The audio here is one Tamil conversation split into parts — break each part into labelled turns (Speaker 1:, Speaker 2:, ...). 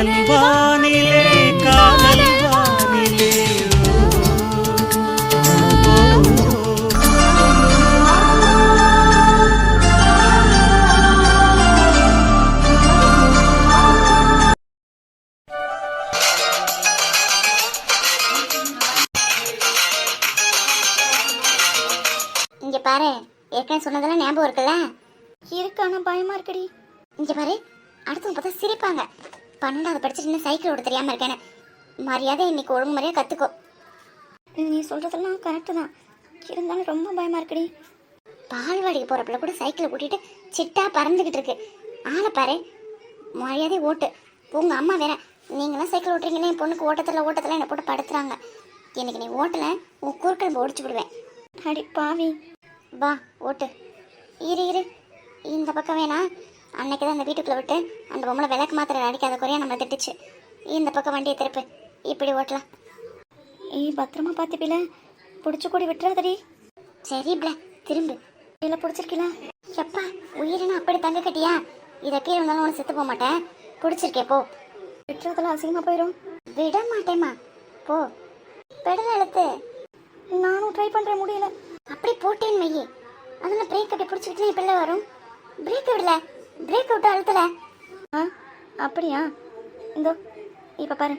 Speaker 1: காதல் வானிலே காதல் வானிலே
Speaker 2: இங்க பாரு, ஏற்கனவே சொன்னதெல்லாம் ஞாபகம் இருக்குல்ல? இருக்கு, ஆனா பயமா இருக்குடி. இங்க பாரு, அடுத்தவங்க பார்த்தா சிரிப்பாங்க. 12வது படிச்சுட்டு இன்னும் சைக்கிள் ஓட தெரியாம இருக்கேன்னு. மரியாதை இன்னைக்கு ஒழுங்கு முறையா கத்துக்கோ. நீ சொல்றதெல்லாம் கரெக்டு தான், இருந்தாலும் ரொம்ப பயமா இருக்குடி. பால்வாடிக்கு போற பிள்ளை கூட சைக்கிளை கூட்டிட்டு சிட்டா பறந்துகிட்டு இருக்கு. ஆளை பாரு, மரியாதை ஓட்டு. உங்க அம்மா வேற, நீங்களாம் சைக்கிள் ஓட்டுறீங்கன்னு என் பொண்ணுக்கு ஓட்டத்தில் என்னை போட்டு படுத்துறாங்க. இன்னைக்கு நீ ஓட்டல, உன் குறுக்கிழம்பு ஓடிச்சு விடுவேன். அடி பாவி, வா ஓட்டு. இரு இந்த பக்கம் வேணா. அன்னைக்கு தான் அந்த வீட்டுக்குள்ளே விட்டு அந்த பொம்மளை விளக்கு மாத்திரை அடிக்காத குறையா நம்மளை திட்டுச்சு. இந்த பக்கம் வண்டியை திருப்பு, இப்படி ஓட்டலாம். ஏய், பத்திரமா பார்த்துப்பில, பிடிச்சி கூடி விட்டுறாதடி. சரி பிள்ள, திரும்பு. இல்லை பிடிச்சிருக்கீல? எப்பா, உயிரினா அப்படி தங்க கட்டியா? இதை கீழே இருந்தாலும் ஒன்று செத்து போக மாட்டேன். பிடிச்சிருக்கே, போ. விட்டுறதுல அசிங்கமாக போயிடும். விட மாட்டேம்மா, போ. பெடல எழுத்து. நானும் ட்ரை பண்ணுறேன், முடியல. அப்படி போட்டேன்னு மையே, அதில் பிரேக் அப்படி பிடிச்சிக்கிட்டு பிள்ளை வரும். பிரேக் விடல, பிரேக் விட்டு அழுத்தல. அப்படியா? இந்தோ இப்போ பாரு.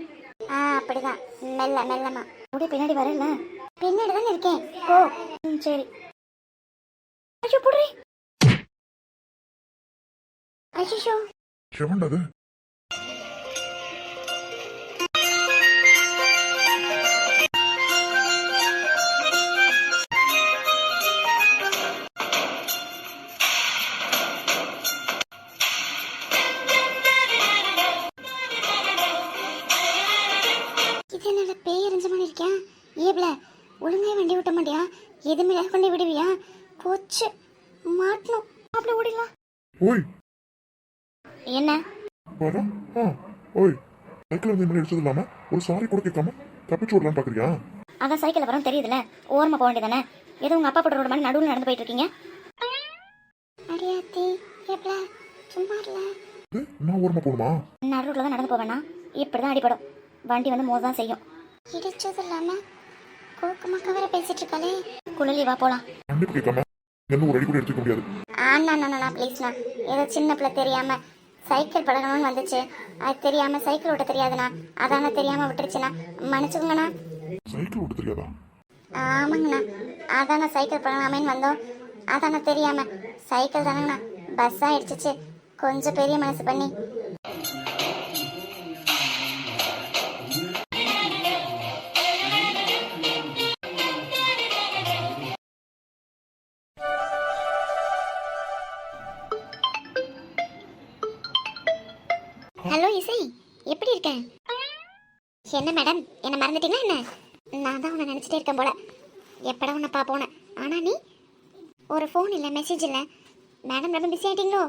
Speaker 2: அப்படிதான், மெல்லமா. முடி பின்னாடி வரல? பின்னாடி தானே இருக்கேன், போ. சரி. ஐயோ போடுறே. ஐயோ
Speaker 3: எவன்டது?
Speaker 2: ஒழுங்காக வண்டி விட்ட மாட்டியா? எதுவுமே கொண்டு விடுவியா? போச்சு, மாட்டணும். அப்படி ஓடிடலாம்.
Speaker 3: ஓய்,
Speaker 2: என்ன
Speaker 3: பாரா? ஓய், சைக்கிள் வந்து இனிமேல் எடுத்தது இல்லாம ஒரு சாரி கூட கேட்காம தப்பிச்சு ஓடலாம் பாக்குறியா?
Speaker 2: அதான் சைக்கிள் வரும் தெரியுதுல, ஓரமா போக வேண்டியதானே. ஏதோ உங்க அப்பா போட்ட ரோடு மாதிரி நடுவில் நடந்து போயிட்டு இருக்கீங்க. அடியாத்தி, எப்பல சும்மா இல்ல.
Speaker 3: நான் ஓரமா போகணுமா?
Speaker 2: நடுவில் தான் நடந்து போவேனா? இப்படிதான் அடிபடும். வண்டி வந்து மோதான் செய்யும். இடிச்சது இல்லாம கோக்கமா கவர பேசிட்டு இருக்காளே. குழலி, வா போலாம்.
Speaker 3: கண்டிப்பா கேட்காம என்ன ஒரு அடி கூட எடுத்துக்க முடியாது.
Speaker 2: அண்ணா ப்ளீஸ்ண்ணா, ஏதோ சின்ன பிள்ளை தெரியாம சைக்கிள் பழகணும்னு வந்துச்சு. அது தெரியாம சைக்கிள் ஓட்ட தெரியாதுண்ணா, அதான தெரியாம விட்டுருச்சுண்ணா, மன்னிச்சுக்கோங்கண்ணா.
Speaker 3: சைக்கிள் ஓட்ட தெரியாதா?
Speaker 2: ஆமாங்கண்ணா, அதான சைக்கிள் பழகலாமேன்னு வந்தோம். அதான தெரியாம. சைக்கிள் தானங்கண்ணா, பஸ் ஆயிடுச்சு. கொஞ்சம் பெரிய மனசு பண்ணி. ஹலோ இசை, எப்படி இருக்கேன்? என்ன மேடம், என்ன மறந்துட்டீங்களா என்ன? நான் தான் உன்னை நினச்சிட்டே இருக்கேன் போல. எப்படா உன்னை பார்ப்போன. ஆனால் நீ ஒரு ஃபோன் இல்லை, மெசேஜ் இல்லை. மேடம் ரொம்ப பிஸி ஆகிட்டீங்களோ?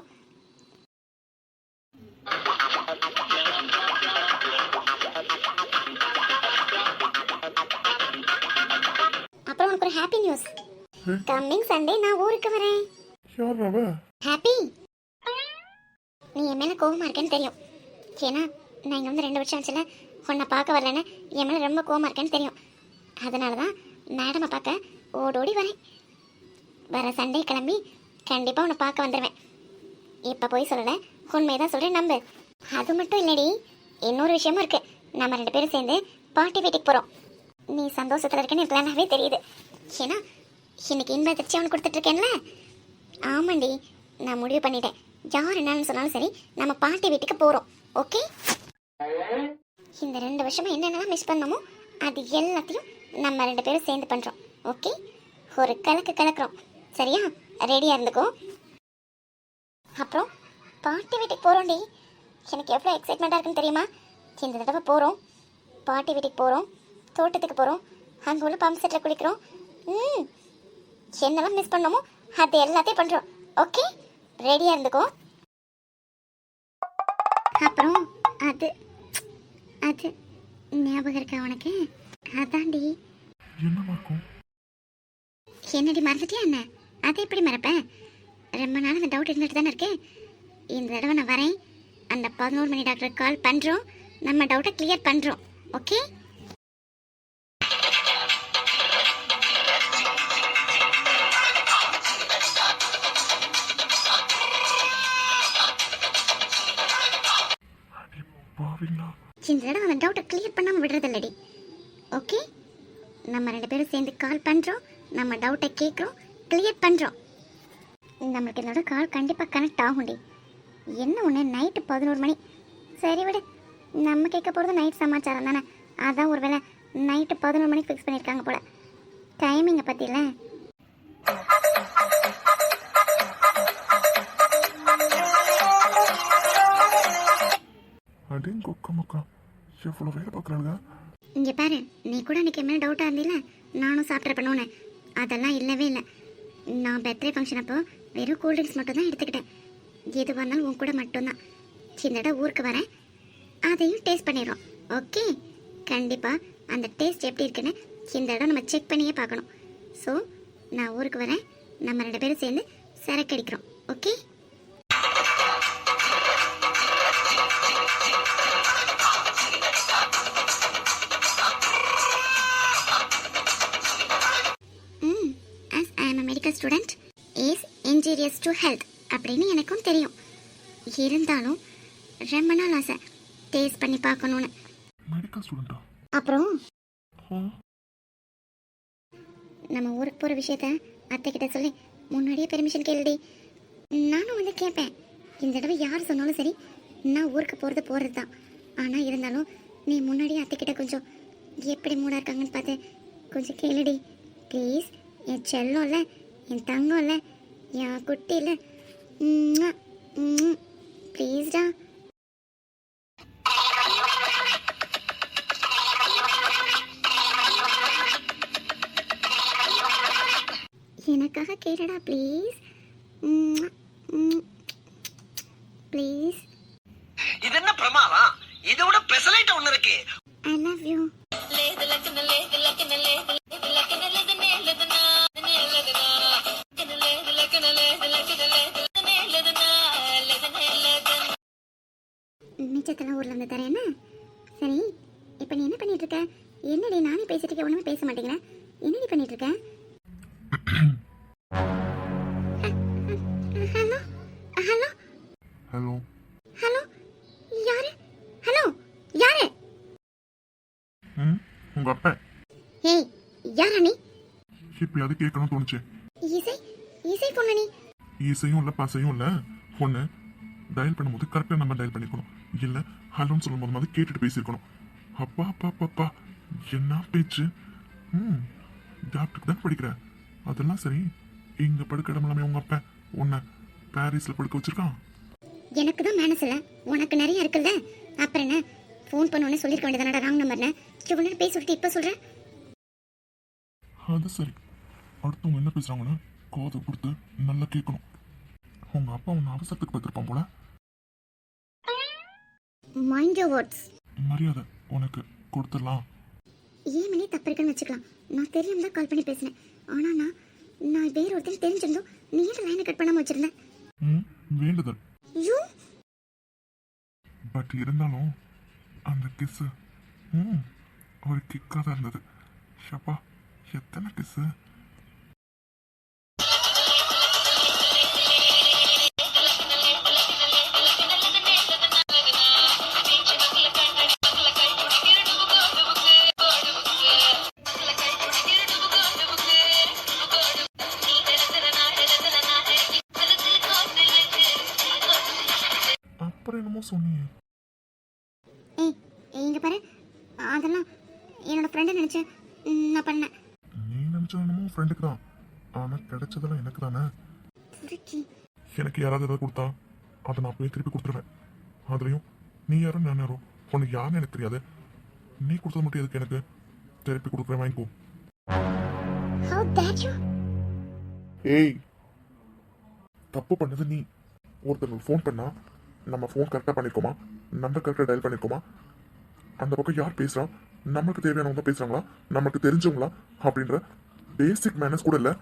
Speaker 2: அப்புறம் உனக்கு ஒரு ஹாப்பி நியூஸ். கம்மிங் சண்டே நான் ஊருக்கு வரேன். ஹாப்பி. நீ என் மேலே கோவமாக இருக்கேன்னு தெரியும். ஏன்னா நான் இங்கே வந்து 2 வருஷம் ஆச்சுல, உன்னை பார்க்க வரலன்னு என் மேலே ரொம்ப கோவமாக இருக்கேன்னு தெரியும். அதனால தான் மேடமை பார்க்க ஓடோடி வரேன். வர சண்டே கிளம்பி கண்டிப்பாக உன்னை பார்க்க வந்துடுவேன். இப்போ போய் சொல்லலை, உண்மையை தான் சொல்கிறேன், நம்பு. அது மட்டும் இல்லடி, இன்னொரு விஷயமும் இருக்குது. நம்ம 2 பேரும் சேர்ந்து பார்ட்டி வீட்டுக்கு போகிறோம். நீ சந்தோஷத்தில் இருக்கேன்னு எனக்கு நல்லாவே தெரியுது. ஏன்னா இன்னைக்கு இன்ப திருச்சி அவனுக்கு கொடுத்துட்ருக்கேன்ல. ஆமாண்டி, நான் முடிவு பண்ணிட்டேன். யார் என்னன்னு சொன்னாலும் சரி, நம்ம பாட்டி வீட்டுக்கு போகிறோம். ஓகே? இந்த 2 வருஷமா என்னென்னலாம் மிஸ் பண்ணோமோ அது எல்லாத்தையும் நம்ம 2 பேரும் சேர்ந்து பண்ணுறோம். ஓகே? ஒரு கலக்குறோம். சரியா? ரெடியாக இருந்துக்கோ. அப்புறம் பாட்டி வீட்டுக்கு போகிறோண்டி. எனக்கு எவ்வளோ எக்ஸைட்மெண்ட்டாக இருக்குன்னு தெரியுமா? இந்த தடவை போகிறோம், பாட்டி வீட்டுக்கு போகிறோம், தோட்டத்துக்கு போகிறோம், அங்கே உள்ள பம்ப் செட்டில் குளிக்கிறோம். என்னெல்லாம் மிஸ் பண்ணோமோ அது எல்லாத்தையும் பண்ணுறோம். ஓகே? ரெடியாக இருந்துக்கோ. அப்புறம் அது அது ஞாபகம் இருக்கா உனக்கு? அதாண்டி. என்னடி மறந்துட்டியா என்ன? அதை எப்படி மறப்பேன்? ரொம்ப நாள் அந்த டவுட் இருந்துட்டு தானே இருக்கு. இந்த தடவை நான் வரேன். அந்த 11 மணி டாக்டருக்கு கால் பண்ணுறோம். நம்ம டவுட்டை கிளியர் பண்றோம். ஓகே?
Speaker 3: பாவிங்களா,
Speaker 2: இந்த தடவை அந்த டவுட்டை கிளியர் பண்ணாம விடுறதில்லடி. ஓகே? நம்ம 2 பேரும் சேர்ந்து கால் பண்றோம், நம்ம டவுட்டை கேட்குறோம், கிளியர் பண்றோம். நம்மளுக்கு இதோட கால் கண்டிப்பா கனெக்ட் ஆகும்டி. என்ன ஒன்று நைட்டு 11 மணி. சரி விடு, நம்ம கேட்க போகிறது நைட் சமாச்சாரம் தானே. அதான் ஒருவேளை நைட்டு 11 மணிக்கு ஃபிக்ஸ் பண்ணியிருக்காங்க போல. டைமிங்கை பற்றில
Speaker 3: அடிங்க கொக்கமக்கா, எவ்வளோ வேலை பார்க்குறாங்க.
Speaker 2: இங்கே பாரு, நீ கூட அன்றைக்கி மேலே டவுட்டாக இருந்தில்ல நானும் சாப்பிட்றப்பணுன்னு. அதெல்லாம் இல்லவே இல்லை. நான் பர்த்டே ஃபங்க்ஷன் அப்போ வெறும் கூல்ட்ரிங்க்ஸ் மட்டும் தான் எடுத்துக்கிட்டேன். எது வந்தாலும் உன் கூட மட்டும்தான். இந்த தடவை ஊருக்கு வரேன், அதையும் டேஸ்ட் பண்ணிடுறோம். ஓகே? கண்டிப்பாக அந்த டேஸ்ட் எப்படி இருக்குன்னு இந்த தடவை நம்ம செக் பண்ணியே பார்க்கணும். ஸோ நான் ஊருக்கு வரேன், நம்ம 2 பேரும் சேர்ந்து சரக்கு அடிக்கிறோம். Okay? As I am medical student is injurious to health அப்படின்னு எனக்கும் தெரியும். இருந்தாலும் ரொம்ப நாள் ஆசை டேஸ்ட் பண்ணி பார்க்கணுன்னு.
Speaker 3: மெடிக்கல் ஸ்டூடெண்டா?
Speaker 2: அப்புறம் நம்ம ஊருக்கு போகிற விஷயத்த அத்தைக்கிட்ட சொல்லி முன்னாடியே பெர்மிஷன் கேளுடி. நானும் வந்து கேட்பேன். இந்த தடவை யார் சொன்னாலும் சரி, நான் ஊருக்கு போகிறது தான். ஆனால் இருந்தாலும் நீ முன்னாடியே அத்தைக்கிட்ட கொஞ்சம் எப்படி மூடாக இருக்காங்கன்னு பார்த்து கொஞ்சம் கேளுடி ப்ளீஸ். என் செல்லம் இல்லை, என் தங்கம் இல்லை, என் குட்டி இல்லை, ப்ளீஸ்டா. எனக்காக கேளுடா ப்ளீஸ், ப்ளீஸ்.
Speaker 1: இது என்ன பிரமாதம்? இதோட பெசலைட் ஒண்ணு இருக்கு.
Speaker 2: I love you. மிச்சத்தெல்லாம் ஊர்ல இருந்து தரேன் என்ன? சரி, இப்போ நீ என்ன பண்ணிட்டு இருக்க? என்னடி நானே பேசிட்டு இருக்க, ஒண்ணுமே பேச மாட்டேங்கிற. என்னடி பண்ணிட்டு இருக்க? ஹலோ ஹலோ
Speaker 3: ஹலோ
Speaker 2: ஹலோ, யாரு? ஹலோ யாரு?
Speaker 3: உங்க அப்பா.
Speaker 2: ஏய், யாரா நீ?
Speaker 3: இப்போ அது கேட்கணும்னு தோணுச்சு.
Speaker 2: இசை இசை பொண்ணு நீ?
Speaker 3: ஈஸையும் இல்லை பசையும் இல்லை. பொண்ணு டயல் பண்ணும்போது கரெக்டாக நம்ம டயல் பண்ணிக்கணும். இல்லை ஹலோன்னு சொல்லும்போது மாதிரி கேட்டுட்டு பேசியிருக்கணும். அப்பா அப்பா அப்பா, என்ன பேச்சு. டாக்டருக்கு தான் படிக்கிற. அதெல்லாம் சரி, இங்கே படுக்க இடம் எல்லாமே உங்க அப்பா உன்னை பாரிஸில் படுக்க வச்சிருக்கான்.
Speaker 2: எனக்கு தான் மேனஸ் இல்லை, உனக்கு நிறைய இருக்குல்ல. அப்புறம் என்ன, ஃபோன் பண்ணோன்னே சொல்லியிருக்க வேண்டியதானடா ராங் நம்பர்னு. இவ்வளோ நேரம் பேசி விட்டு இப்போ சொல்கிறேன்.
Speaker 3: அது சரி, அடுத்தவங்க என்ன பேசுகிறாங்கன்னு காது கொடுத்து நல்லா கேட்கணும். உங்க அப்பா உன்னை அவசரத்துக்கு பார்த்துருப்பான் போல.
Speaker 2: Mind your words.
Speaker 3: மரியாதை உனக்கு கொடுத்துடலாம்.
Speaker 2: ஏமனே தப்பு இருக்குன்னு வச்சுக்கலாம். நான் தெரியாம தான் கால் பண்ணி பேசினேன். ஆனால் நான் வேற ஒருத்தர் தெரிஞ்சிருந்தோம் நீ ஏன் லைனை கட் பண்ணாமல் வச்சிருந்தேன்.
Speaker 3: வேண்டுதல்.
Speaker 2: யூ
Speaker 3: பட் இருந்தாலும் அந்த கிஸ்ஸு ஒரு கிக்காக தான் இருந்தது. ஷப்பா, எத்தனை கிஸ்ஸு. அப்புறம் என்னமோ சொன்னீங்க.
Speaker 2: ஏய், இங்க பாரு, அதெல்லாம் என்னோட ஃப்ரெண்டு நினைச்சேன் நான் பண்ணேன்.
Speaker 3: நீ நினைச்சது என்னமோ ஃப்ரெண்டுக்கு தான், ஆனால் கிடைச்சதெல்லாம் எனக்கு தானே. எனக்கு யாராவது ஏதாவது கொடுத்தா அதை நான் போய் திருப்பி கொடுத்துருவேன். அதுலேயும் நீ யாரும் நான் யாரோ உனக்கு யாருன்னு எனக்கு தெரியாது. நீ கொடுத்தது மட்டும் எதுக்கு எனக்கு திருப்பி கொடுக்குறேன், வாங்கிக்கோ.
Speaker 2: How dare you?
Speaker 3: ஏய், தப்பு பண்ணது நீ. ஒருத்தருக்கு ஃபோன் பண்ணா நம்ம ஃபோன் கரெக்டாக பண்ணியிருக்கோமா, நம்பர் கரெக்டாக டயல் பண்ணியிருக்கோமா, அந்த பக்கம் யார் பேசுகிறா, நமக்கு தேவையானவங்க தான் பேசுகிறாங்களா, நமக்கு தெரிஞ்சவங்களா அப்படின்ற பேசிக் மேனர்ஸ் கூட இல்லை.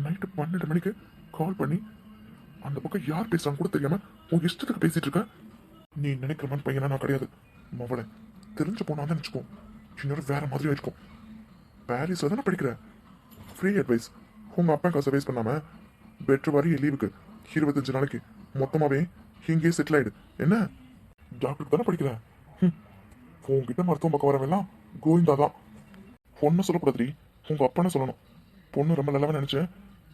Speaker 3: நைட்டு 12 மணிக்கு கால் பண்ணி அந்த பக்கம் யார் பேசுகிறாங்க கூட தெரியாமல் உன் இஷ்டத்துக்கு பேசிகிட்டு இருக்க. நீ நினைக்கிற மாதிரி பையனா நான் கிடையாது. மவளை தெரிஞ்ச போனான்னு நினச்சிக்கோ இன்னொரு வேற மாதிரி இருக்கும். பாரிஸில் தானே படிக்கிற. ஃப்ரீ அட்வைஸ், உங்கள் அப்பா காசை வேஸ்ட் பண்ணாமல் பெட்ரு வரைய லீவுக்கு 25 நாளைக்கு மொத்தமாகவே இங்கேயே செட்டில் ஆயிடு. என்ன டாக்டர் தானே படிக்கிற? உங்ககிட்ட மருத்துவம் பக்கம் வரவெல்லாம் கோவிந்தா தான். பொண்ணு சொல்லக்கூடாதுரி, உங்கள் அப்பானே சொல்லணும். பொண்ணு ரொம்ப நல்லவன் நினச்சேன்,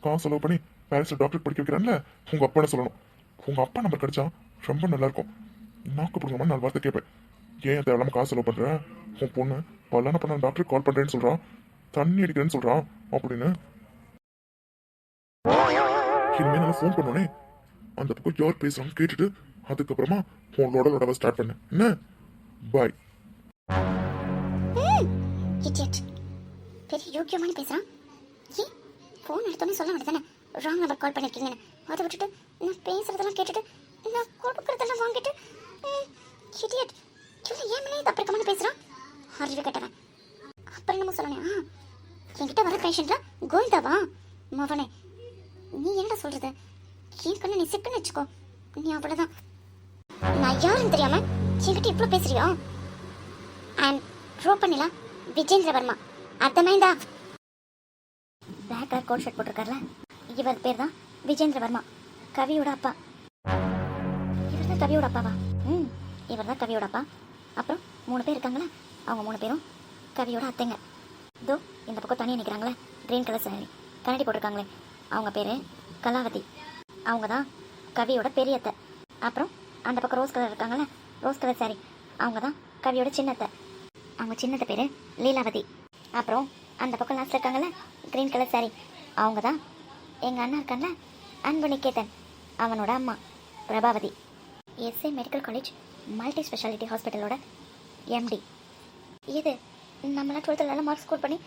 Speaker 3: காசு செலவு பண்ணி பாரிஸில் டாக்டர் படிக்க வைக்கிறான்ல, உங்கள் அப்பானே சொல்லணும். உங்கள் அப்பா நம்பர் கிடைச்சா ரொம்ப நல்லாயிருக்கும். நாக்கு பிடிக்காம நான் வார்த்தை கேட்பேன். ஏன் தேவையில்லாம காசு செலவு பண்ணுறேன்? உன் பொண்ணு பல்லான பண்ண டாக்டர் கால் பண்ணுறேன்னு சொல்கிறான், தண்ணி அடிக்கிறேன்னு சொல்கிறான் அப்படின்னு. இனிமேல் நல்லா ஃபோன் பண்ணோன்னே அந்த பக்கம் யார் பேசுகிறான்னு கேட்டுட்டு அதுக்கப்புறமா உங்களோட லொடவை ஸ்டார்ட் பண்ணு. என்ன பாய்.
Speaker 2: இடியட். பெரிய யோக்கியமான பேசுறான். ஏன் ஃபோன் எடுத்தோன்னே சொல்ல வேண்டியதானே ராங் நம்பர் கால் பண்ணிருக்கீங்கன்னு? அதை விட்டுட்டு நான் பேசுறதெல்லாம் கேட்டுட்டு நான் கொடுக்குறதெல்லாம் வாங்கிட்டு இடியட். சொல்லி ஏன் மேலே இது அப்புறக்கமான பேசுறான்? அறிவு கட்டவன். அப்புறம் என்னமோ சொல்லணும். என்கிட்ட வர பேஷண்ட்ல கோவிந்தாவா? மவனே நீ என்னடா சொல்றது? என் கண்ணு நீ சிக்குன்னு வச்சுக்கோ, நீ அவ்வளவுதான். நான் யாருன்னு தெரியாம என்கிட்ட இவ்வளவு பேசுறியா? ஐம் ரோபனிலா விஜேந்திர வர்மா. அர்த்தமைந்தா? பிளாக் கலர் கோட் ஷர்ட் போட்டிருக்கார்ல, இவர் பேர் தான் விஜேந்திர வர்மா, கவியோட அப்பா. இவர் தான் கவியோட அப்பாவா? இவர் தான் கவியோட அப்பா. அப்புறம் 3 பேர் இருக்காங்களே, அவங்க 3 பேரும் கவியோட அத்தைங்க. இதோ இந்த பக்கம் தனியாக நிற்கிறாங்களே, க்ரீன் கலர் சாரி கண்ணாடி போட்டிருக்காங்களே, அவங்க பேர் கலாவதி. அவங்க தான் கவியோட பெரிய அத்தை. அப்புறம் அந்த பக்கம் ரோஸ் கலர் இருக்காங்களே, ரோஸ் கலர் சாரி, அவங்க தான் கவியோட சின்னத்தை. அவங்க சின்னத்தை பேர் லீலாவதி. அப்புறம் அந்த பக்கம் லாஸ்ட் இருக்காங்கல்ல க்ரீன் கலர் சாரி, அவங்க தான் எங்கள் அண்ணா இருக்காங்கல்ல அன்பு நிகேதன், அவனோட அம்மா Prabhavati. SA medical college multi speciality ஹாஸ்பிட்டலோட எம்டி. இது நம்மளாம் 12th மார்க் ஸ்கோர் பண்ணி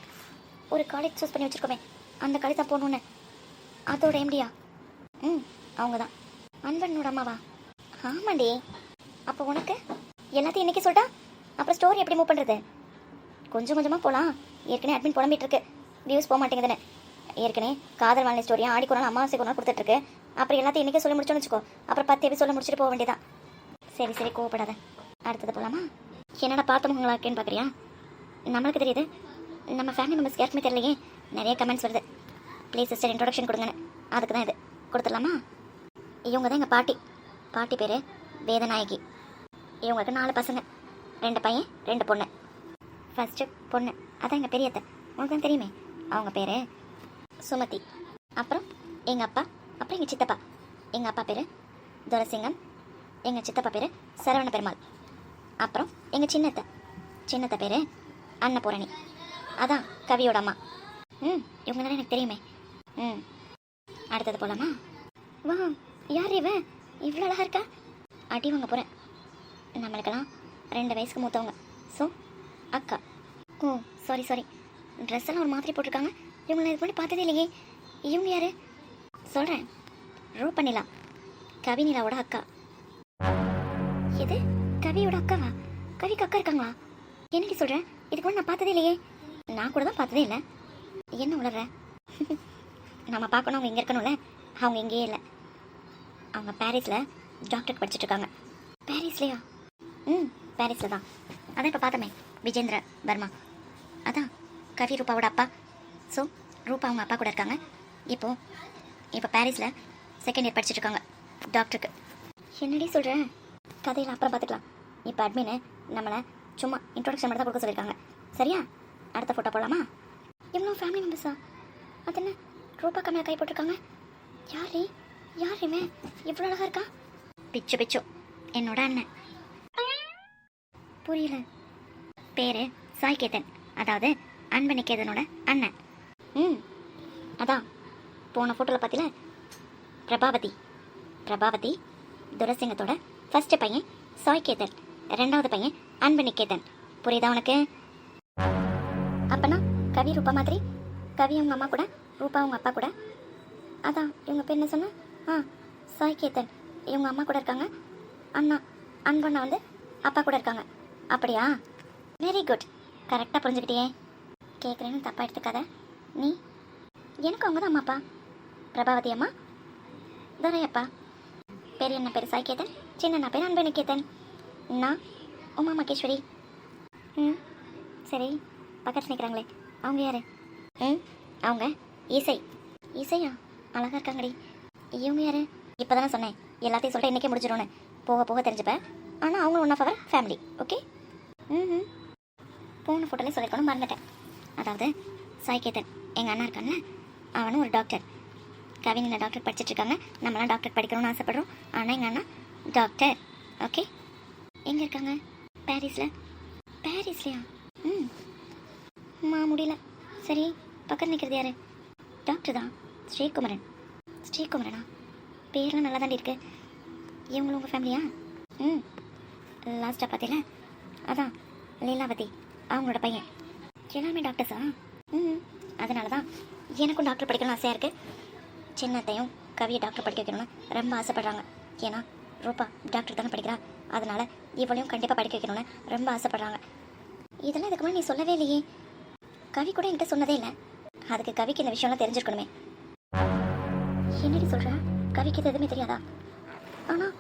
Speaker 2: ஒரு காலேஜ் சூஸ் பண்ணி வச்சுருக்கோமே, அந்த காலேஜ் தான் போகணுன்னு, அதோட எம்டியா? அவங்க தான் அன்பனோட அம்மாவா? ஆமாண்டி. அப்போ உனக்கு எல்லாத்தையும் இன்றைக்கி சொல்லிட்டா அப்புறம் ஸ்டோரி எப்படி மூவ் பண்ணுறது? கொஞ்சம் கொஞ்சமாக போகலாம். ஏற்கனவே அட்மின் புலம்பிட்டு இருக்கு, வியூஸ் போக மாட்டேங்குதுன்னு. ஏற்கனவே காதல் வாழ்க்கை ஸ்டோரியாக ஆடி கொரோனா அமாவாசை கொரோனா கொடுத்துட்ருக்கு. அப்புறம் எல்லாத்தையும் இன்றைக்கி சொல்லி முடிச்சோன்னு வச்சுக்கோ, அப்புறம் 10 எபிசோட முடிச்சுட்டு போக வேண்டியதான். சரி சரி கோவப்படாத, அடுத்தது போகலாமா? என்னடா பார்த்தவங்களா இருக்கேன்னு பார்க்குறியா? நம்மளுக்கு தெரியுது, நம்ம ஃபேமிலி மெம்பர்ஸ்க்கு யாருக்குமே தெரியலையே. நிறைய கமெண்ட்ஸ் வருது, ப்ளீஸ் சிஸ்டர் இன்ட்ரோடக்ஷன் கொடுங்கன்னு. அதுக்கு தான் இது கொடுத்துடலாமா? இவங்க தான் எங்கள் பாட்டி. பாட்டி பேர் வேதநாயகி. இவங்களுக்கு 4 பசங்க, 2 பையன் 2 பொண்ணு. ஃபஸ்ட்டு பொண்ணு அதான் எங்கள் பெரியத்தை, உனக்கு தான் தெரியுமே, அவங்க பேர் சுமதி. அப்புறம் எங்கள் அப்பா, அப்புறம் எங்கள் சித்தப்பா. எங்கள் அப்பா பேர் துரசிங்கம், எங்கள் சித்தப்பா பேர் சரவண பெருமாள். அப்புறம் எங்கள் சின்னத்தை, சின்னத்தை பேர் அன்னபூரணி, அதான் கவியோட அம்மா. இவங்க தானே எனக்கு தெரியுமே. அடுத்தது போகலாமா? வா, யார் இவ இவ்வளோ அழகா இருக்கா? அடி வாங்க போகிறேன். நம்மளுக்கெல்லாம் 2 வயசுக்கு மூத்தவங்க, ஸோ அக்கா. ஓ சாரி சாரி, ட்ரெஸ் எல்லாம் ஒரு மாதிரி போட்டிருக்காங்க. இவங்களை இது பண்ணி பார்த்ததே இல்லையே. இவங்க யாரு? சொல்கிறேன், ரூபனிலா, கவினிலாவோட அக்கா. இது கவியோட அக்காவா? கவிக்கு அக்கா இருக்காங்களா? என்னடி சொல்கிறேன், இதுக்கு முன்னாடி நான் பார்த்ததே இல்லையே. நான் கூட தான் பார்த்ததே இல்லை. என்ன உளற? நம்ம பார்க்கணும், அவங்க இங்கே இருக்கணும்ல, அவங்க இங்கேயே இல்லை. அவங்க பாரிஸில் டாக்டருக்கு படிச்சுட்டு இருக்காங்க. பாரிஸ்லையா? பாரிஸில் தான். அதான் இப்போ பார்த்தோமே, விஜேந்திர வர்மா, அதான் கவி ரூபாவோட அப்பா. ஸோ ரூபா அவங்க அப்பா கூட இருக்காங்க. இப்போ பாரிஸில் 2nd இயர் படிச்சுட்டு இருக்காங்க டாக்டருக்கு. என்னடி சொல்கிறேன், கதையில் அப்புறம் பார்த்துக்கலாம். இப்போ அட்மின்னு நம்மளை சும்மா இன்ட்ரோடக்ஷன் மட்டும் தான் கொடுக்க சொல்லியிருக்காங்க. சரியா? அடுத்த ஃபோட்டோ போடலாமா? இவ்வளோ ஃபேமிலி மெம்பர்ஸா? அது என்ன ரூபா கம்மியாக கை போட்டிருக்காங்க? யாரு யாருமே இவ்வளோ அழகாக இருக்கா? பிச்சு பிச்சு என்னோட அண்ணன். புரியல. பேர் சாய்கேதன், அதாவது அன்பு நிகேதனோட அண்ணன். அதான் போன ஃபோட்டோவில் பார்த்தில பிரபாவதி. பிரபாவதி துரசிங்கத்தோட ஃபர்ஸ்ட் பையன் சாய்கேதன், 2வது பையன் அன்பு நிகேதன். புரியுதா உனக்கு? அப்பனா கவி ரூபா மாதிரி, கவி அவங்க அம்மா கூட, ரூபா அவங்க அப்பா கூட. அதான் இவங்க பேர் என்ன சொன்ன? சாய்கேதன் இவங்க அம்மா கூட இருக்காங்க, அண்ணா அன்பண்ணா வந்து அப்பா கூட இருக்காங்க. அப்படியா? வெரி குட், கரெக்டாக புரிஞ்சுக்கிட்டியே. கேட்குறேன்னு தப்பாக எடுத்துக்காத. நீ எனக்கு அவங்க தான் அம்மாப்பா. பிரபாவதி அம்மா, துரையப்பா. பெரிய அண்ணா பேர் சாய்கேதன், சின்ன அண்ணா பேர் அன்பு நிகேதன். நான் உமா மகேஸ்வரி. ம் சரி, பக்கத்தில் நிற்கிறாங்களே அவங்க யார்? ம் அவங்க இசை. இசையா? அழகாக இருக்காங்கடி. இவங்க யார்? இப்போ தானே சொன்னேன் எல்லாத்தையும் சொல்லிட்டு இன்றைக்கே முடிச்சிடும்னு. போக போக தெரிஞ்சுப்பேன். ஆனால் அவங்க one of our family. Okay. ம் போன ஃபோட்டோலேயே சொல்லியிருக்கணும், மறந்துட்டேன். அதாவது சாய்கேதன் எங்கள் அண்ணா இருக்கான்ல, அவனும் ஒரு டாக்டர். கவின் டாக்டர் படிச்சுட்ருக்காங்க. நம்மளாம் டாக்டர் படிக்கணும்னு ஆசைப்படுறோம். ஆனால் எங்கள் அண்ணா டாக்டர். ஓகே. எங்கே இருக்காங்க? பாரிஸில். பாரிஸ்லையா? முடியல. சரி, பக்கத்தில் நிற்கிறது யார்? டாக்டர் தான், ஸ்ரீகுமரன். ஸ்ரீகுமரனா? பேர்லாம் நல்லா தாண்டி இருக்கு. இவங்களும் உங்கள் ஃபேமிலியா? லாஸ்ட்டாக பார்த்தீங்கள, அதான் லீலாவதி அவங்களோட பையன். எல்லாருமே டாக்டர்ஸா? அதனால தான் எனக்கும் டாக்டர் படிக்கணும்னு ஆசையாக இருக்குது. சின்னத்தையும் கவியை டாக்டர் படிக்க வைக்கணும்னு ரொம்ப ஆசைப்பட்றாங்க. ஏன்னா ரூபா டாக்டர் தானே படிக்கிறா, அதனால் இவளையும் கண்டிப்பாக படிக்க வைக்கணும்னு ரொம்ப ஆசைப்பட்றாங்க. இதெல்லாம் இதுக்கு முன்னாடி நீ சொல்லவே இல்லையே. கவி கூட என்கிட்ட சொன்னதே இல்லை. அதுக்கு கவிக்கு இந்த விஷயம்லாம் தெரிஞ்சிருக்கணுமே. என்னடி சொல்கிற? கவிக்கு இது எதுவுமே தெரியாதா? ஆனால்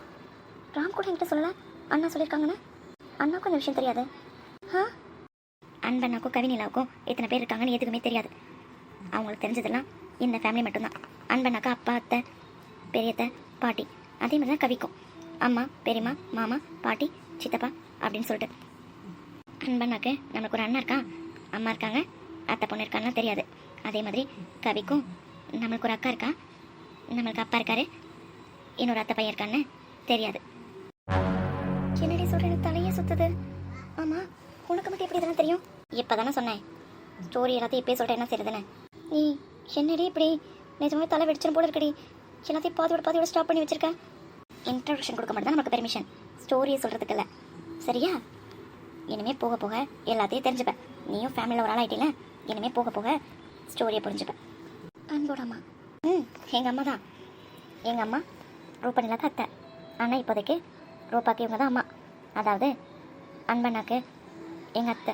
Speaker 2: ராம் கூட என்கிட்ட சொல்லலை, அண்ணா சொல்லியிருக்காங்கன்னு. அண்ணாவுக்கும் இந்த விஷயம் தெரியாது. அன்பண்ணாக்கும் கவினிலாவுக்கும் இத்தனை பேர் இருக்காங்கன்னு எதுக்குமே தெரியாது. அவங்களுக்கு தெரிஞ்சதெல்லாம் இந்த ஃபேமிலி மட்டும்தான். அன்பண்ணாக்கா அப்பா, அத்தை, பெரியத்தை, பாட்டி. அதே மாதிரி தான் கவிக்கும் அம்மா, பெரியம்மா, மாமா, பாட்டி, சித்தப்பா அப்படின்னு சொல்லிட்டு. அன்பண்ணாக்கு நம்மளுக்கு ஒரு அண்ணன் இருக்கான், அம்மா இருக்காங்க, அத்தை பொண்ணு இருக்காங்கன்னா தெரியாது. அதே மாதிரி கவிக்கும் நம்மளுக்கு ஒரு அக்கா இருக்கா, நம்மளுக்கு அப்பா இருக்காரு, இன்னொரு அத்தை பையன் இருக்கான்னு தெரியாது. என்னடி சொல்கிறேன், எனக்கு தலையே சுற்றுது. ஆமாம், உனக்கு மட்டும் எப்படி இதெல்லாம் தெரியும்? இப்போ தானே சொன்னேன் ஸ்டோரி எல்லாத்தையும் இப்போயே சொல்லிட்டேன், என்ன செய்யுதுன்னு. நீ என்னடி இப்படி நிஜமாவே தலை வெடிச்சிடும் போல இருக்கடி. எல்லாத்தையும் பாதியோட ஸ்டாப் பண்ணி வச்சிருக்க. இன்ட்ரடக்ஷன் கொடுக்க மட்டும் தான் நமக்கு பெர்மிஷன், ஸ்டோரியை சொல்கிறதுக்கு இல்லை. சரியா? இனிமேல் போக போக எல்லாத்தையும் தெரிஞ்சுப்பேன். நீயும் ஃபேமிலியில் ஒரு ஆள் ஆகிட்டீல, இனிமேல் போக போக ஸ்டோரியை புரிஞ்சுப்பேன். அன்போட அம்மா? எங்கள் அம்மா தான். எங்கள் அம்மா ரூபனிலா தான் அத்தை. ஆனால் இப்போதைக்கு ரூபாக்கு இவங்க தான் அம்மா. அதாவது அன்பண்ணாக்கு எங்கள் அத்தை,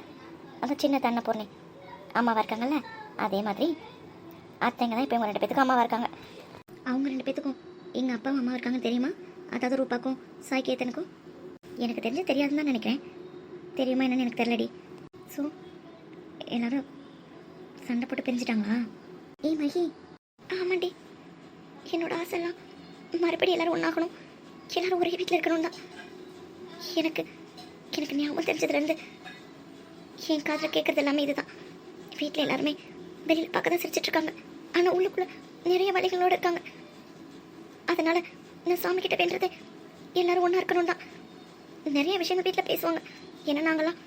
Speaker 2: அந்த சின்ன தன்னை பொண்ணு அம்மாவாக இருக்காங்கல்ல, அதே மாதிரி அத்தைங்க தான் இப்போ இவங்க 2 பேத்துக்கும் அம்மாவாக இருக்காங்க. அவங்க 2 பேத்துக்கும் எங்கள் அப்பா அம்மா இருக்காங்கன்னு தெரியுமா? அதாவது ரூபாக்கும் சாய்கேத்தனுக்கும். எனக்கு தெரிஞ்சு தெரியாதுன்னு தான் நினைக்கிறேன். தெரியுமா என்னன்னு எனக்கு தெரியலடி. ஸோ எல்லோரும் சண்டை போட்டு பிரிஞ்சுட்டாங்களா? மகி, ஆமாண்டி. என்னோட ஆசைலாம் மறுபடியும் எல்லோரும் ஒன்றாகணும், எல்லோரும் ஒரே வீட்டில் இருக்கணும் தான். எனக்கு ஞாபகம் தெரிஞ்சதுலேருந்து என் காதில் கேட்குறது எல்லாமே இதுதான். வீட்டில் எல்லாருமே வெளியில் பார்க்க தான் சிரிச்சிட்ருக்காங்க, ஆனால் உள்ளுக்குள்ளே நிறைய வழிகளோடு இருக்காங்க. அதனால் நான் சாமி கிட்ட வேண்டது எல்லோரும் ஒன்றா இருக்கணும் தான். நிறைய விஷயங்கள் வீட்டில் பேசுவாங்க. ஏன்னா நாங்களாம்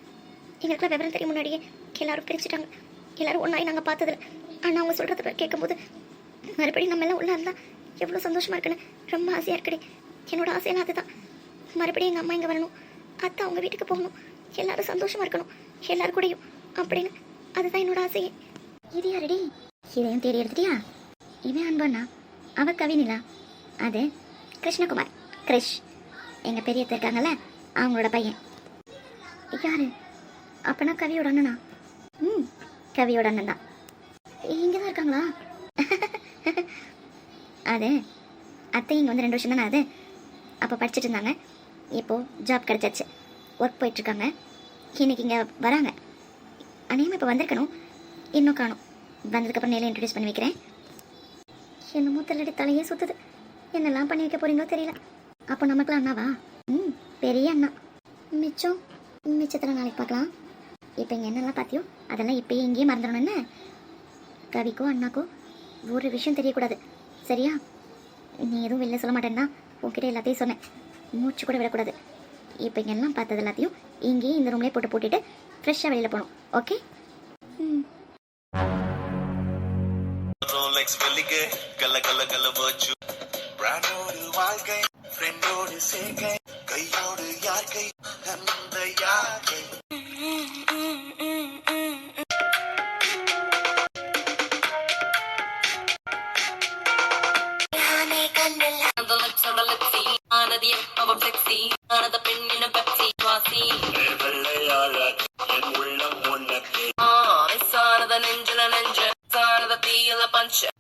Speaker 2: எங்களுக்குலாம் விவரம் தெரியும் முன்னாடியே எல்லோரும் பிரிச்சுட்டாங்க. எல்லோரும் ஒன்றாகி நாங்கள் பார்த்ததில்ல. ஆனால் அவங்க சொல்கிறத கேட்கும்போது மறுபடியும் நம்ம எல்லாம் உள்ளே இருந்தால் எவ்வளோ சந்தோஷமாக இருக்குன்னு ரொம்ப ஆசையாக இருக்குடி. என்னோட ஆசையெல்லாம் அதுதான். மறுபடியும் எங்கள் அம்மா இங்கே வரணும், அத்தை அவங்க வீட்டுக்கு போகணும், எல்லோரும் சந்தோஷமாக இருக்கணும் எல்லோரும் கூடயும் அப்படின்னு. அதுதான் என்னோட ஆசையே. இது யாரடி? இதையும் தேடி எடுத்துட்டியா? இவன் அன்பண்ணா, அவ கவினிலா, அது கிருஷ்ணகுமார், கிருஷ். எங்கள் பெரியத்தை இருக்காங்கல்ல, அவங்களோட பையன். யாரு? அப்பனா கவியோட அண்ணனா? கவியோட அண்ணன் தான். இங்கே தான் இருக்காங்களா? அது அத்தை இங்கே வந்து 2 வருஷம் தானே அது. அப்போ படிச்சுட்டு இருந்தாங்க, இப்போது ஜாப் கிடச்சாச்சு, ஒர்க் போயிட்டுருக்காங்க. இன்னைக்கு இங்கே வராங்க. அநேகமாக இப்போ வந்திருக்கணும், இன்னும் காணும். வந்ததுக்கப்புறம் நேரில் இன்ட்ரடியூஸ் பண்ணி வைக்கிறேன். என்னமோ தெரியலடி, தலையே சுற்றுது. என்னெல்லாம் பண்ணி வைக்க போகிறீங்களோ தெரியல. அப்போ நமக்குலாம் அண்ணாவா? பெரிய அண்ணா. மிச்சத்தில் நாளைக்கு பார்க்கலாம். இப்போ இங்கே என்னெல்லாம் பார்த்தியோ அதெல்லாம் இப்போயே இங்கேயே மறந்துடணும். என்ன, கவிக்கோ அண்ணாக்கோ ஒரு விஷயம் தெரியக்கூடாது, சரியா? நீ எதுவும் வெளில சொல்ல மாட்டேன்னா உன்கிட்ட எல்லாத்தையும் சொன்னேன், மூச்சு கூட விடக்கூடாது. இப்போ இங்கே எல்லாம் பார்த்தது எல்லாத்தையும் இங்கேயே இந்த ரூம்லேயே போட்டு பூட்டிட்டு ஃப்ரெஷ்ஷாக வெளியில் போகணும். ஓகே?
Speaker 1: கையோடு யார் கை அந்த யாரை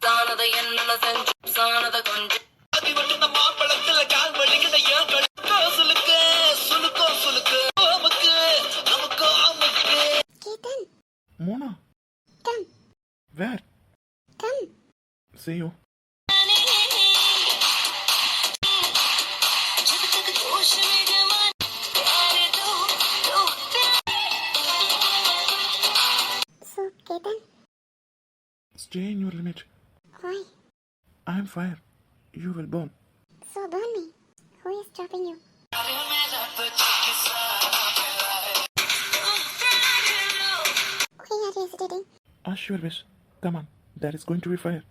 Speaker 1: சானத என்ன செஞ்சு சானத கொஞ்சம் மாம்பழத்துல கால் வலிக்கிட்ட ஏன் சுலுக்க சுலுக்கோ சுலுக்கு
Speaker 3: see you.
Speaker 2: So, Ketan,
Speaker 3: Stay in your limit.
Speaker 2: why?
Speaker 3: I'm fire. You will burn.
Speaker 2: So burn me. Who is stopping you? Why are you hesitating?
Speaker 3: Ask your wish. Come on. There is going to be fire.